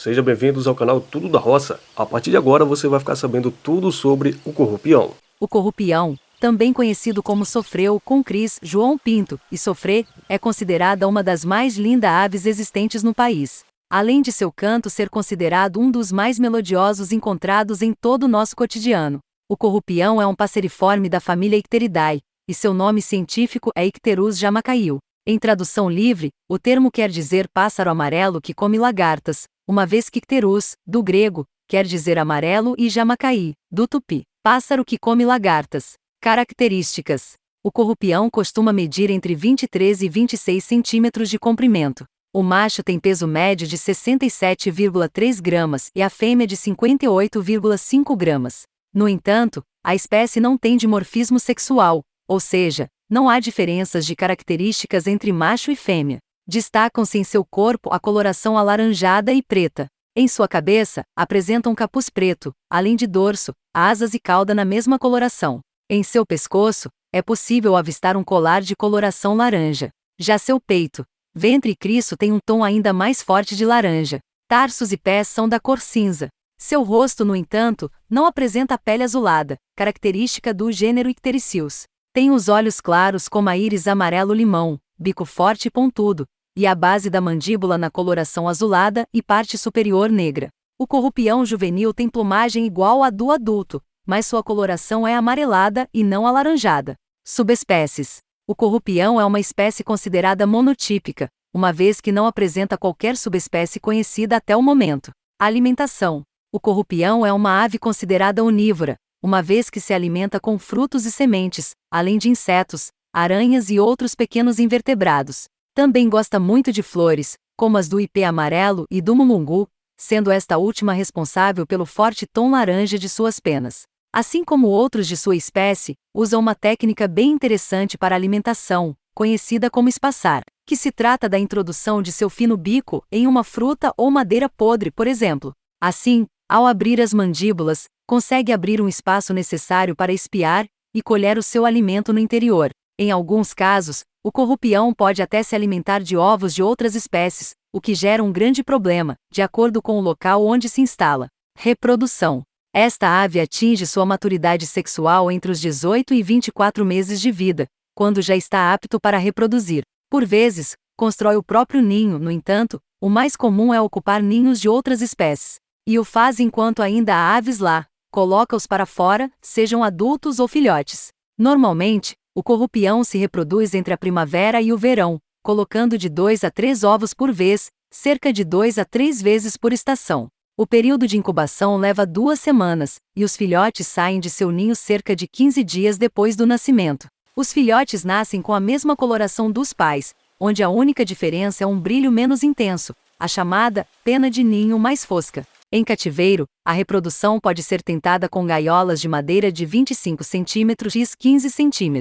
Sejam bem-vindos ao canal Tudo da Roça. A partir de agora você vai ficar sabendo tudo sobre o corrupião. O corrupião, também conhecido como sofreu com Cris João Pinto e sofrê, é considerada uma das mais lindas aves existentes no país. Além de seu canto ser considerado um dos mais melodiosos encontrados em todo o nosso cotidiano. O corrupião é um passeriforme da família Icteridae, e seu nome científico é Icterus jamacaiu. Em tradução livre, o termo quer dizer pássaro amarelo que come lagartas, uma vez que Icterus, do grego, quer dizer amarelo e jamacaí, do tupi, pássaro que come lagartas. Características: o corrupião costuma medir entre 23 e 26 centímetros de comprimento. O macho tem peso médio de 67,3 gramas e a fêmea de 58,5 gramas. No entanto, a espécie não tem dimorfismo sexual, ou seja, não há diferenças de características entre macho e fêmea. Destacam-se em seu corpo a coloração alaranjada e preta. Em sua cabeça, apresenta um capuz preto, além de dorso, asas e cauda na mesma coloração. Em seu pescoço, é possível avistar um colar de coloração laranja. Já seu peito, ventre e criço têm um tom ainda mais forte de laranja. Tarsos e pés são da cor cinza. Seu rosto, no entanto, não apresenta pele azulada, característica do gênero Ictericius. Tem os olhos claros como a íris amarelo-limão, bico forte e pontudo, e a base da mandíbula na coloração azulada e parte superior negra. O corrupião juvenil tem plumagem igual à do adulto, mas sua coloração é amarelada e não alaranjada. Subespécies: o corrupião é uma espécie considerada monotípica, uma vez que não apresenta qualquer subespécie conhecida até o momento. Alimentação: o corrupião é uma ave considerada onívora, uma vez que se alimenta com frutos e sementes, além de insetos, aranhas e outros pequenos invertebrados. Também gosta muito de flores, como as do ipê amarelo e do mulungu, sendo esta última responsável pelo forte tom laranja de suas penas. Assim como outros de sua espécie, usa uma técnica bem interessante para alimentação, conhecida como espaçar, que se trata da introdução de seu fino bico em uma fruta ou madeira podre, por exemplo. Assim, ao abrir as mandíbulas, consegue abrir um espaço necessário para espiar e colher o seu alimento no interior. Em alguns casos, o corrupião pode até se alimentar de ovos de outras espécies, o que gera um grande problema, de acordo com o local onde se instala. Reprodução: esta ave atinge sua maturidade sexual entre os 18 e 24 meses de vida, quando já está apto para reproduzir. Por vezes, constrói o próprio ninho, no entanto, o mais comum é ocupar ninhos de outras espécies. E o faz enquanto ainda há aves lá, coloca-os para fora, sejam adultos ou filhotes. Normalmente, o corrupião se reproduz entre a primavera e o verão, colocando de 2 a 3 ovos por vez, cerca de 2 a 3 vezes por estação. O período de incubação leva 2 semanas, e os filhotes saem de seu ninho cerca de 15 dias depois do nascimento. Os filhotes nascem com a mesma coloração dos pais, onde a única diferença é um brilho menos intenso, a chamada pena de ninho mais fosca. Em cativeiro, a reprodução pode ser tentada com gaiolas de madeira de 25 cm x 15 cm.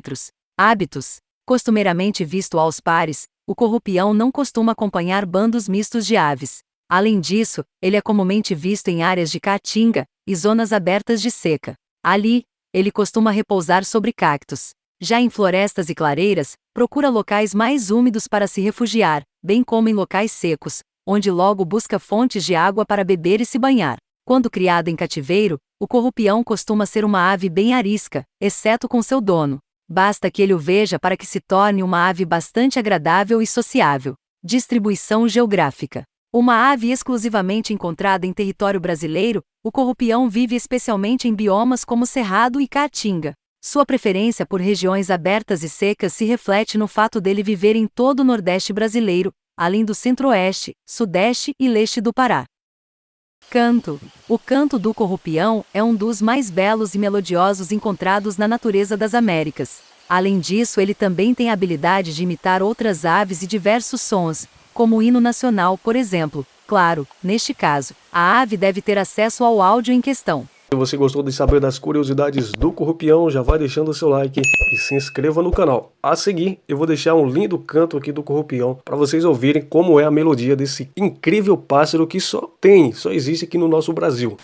Hábitos: costumeiramente visto aos pares, o corrupião não costuma acompanhar bandos mistos de aves. Além disso, ele é comumente visto em áreas de caatinga e zonas abertas de seca. Ali, ele costuma repousar sobre cactos. Já em florestas e clareiras, procura locais mais úmidos para se refugiar, bem como em locais secos, onde logo busca fontes de água para beber e se banhar. Quando criado em cativeiro, o corrupião costuma ser uma ave bem arisca, exceto com seu dono. Basta que ele o veja para que se torne uma ave bastante agradável e sociável. Distribuição geográfica: uma ave exclusivamente encontrada em território brasileiro, o corrupião vive especialmente em biomas como Cerrado e Caatinga. Sua preferência por regiões abertas e secas se reflete no fato dele viver em todo o Nordeste brasileiro, além do Centro-Oeste, Sudeste e Leste do Pará. Canto: o canto do corrupião é um dos mais belos e melodiosos encontrados na natureza das Américas. Além disso, ele também tem a habilidade de imitar outras aves e diversos sons, como o hino nacional, por exemplo. Claro, neste caso, a ave deve ter acesso ao áudio em questão. Se você gostou de saber das curiosidades do corrupião, já vai deixando o seu like e se inscreva no canal. A seguir, eu vou deixar um lindo canto aqui do corrupião para vocês ouvirem como é a melodia desse incrível pássaro que só existe aqui no nosso Brasil.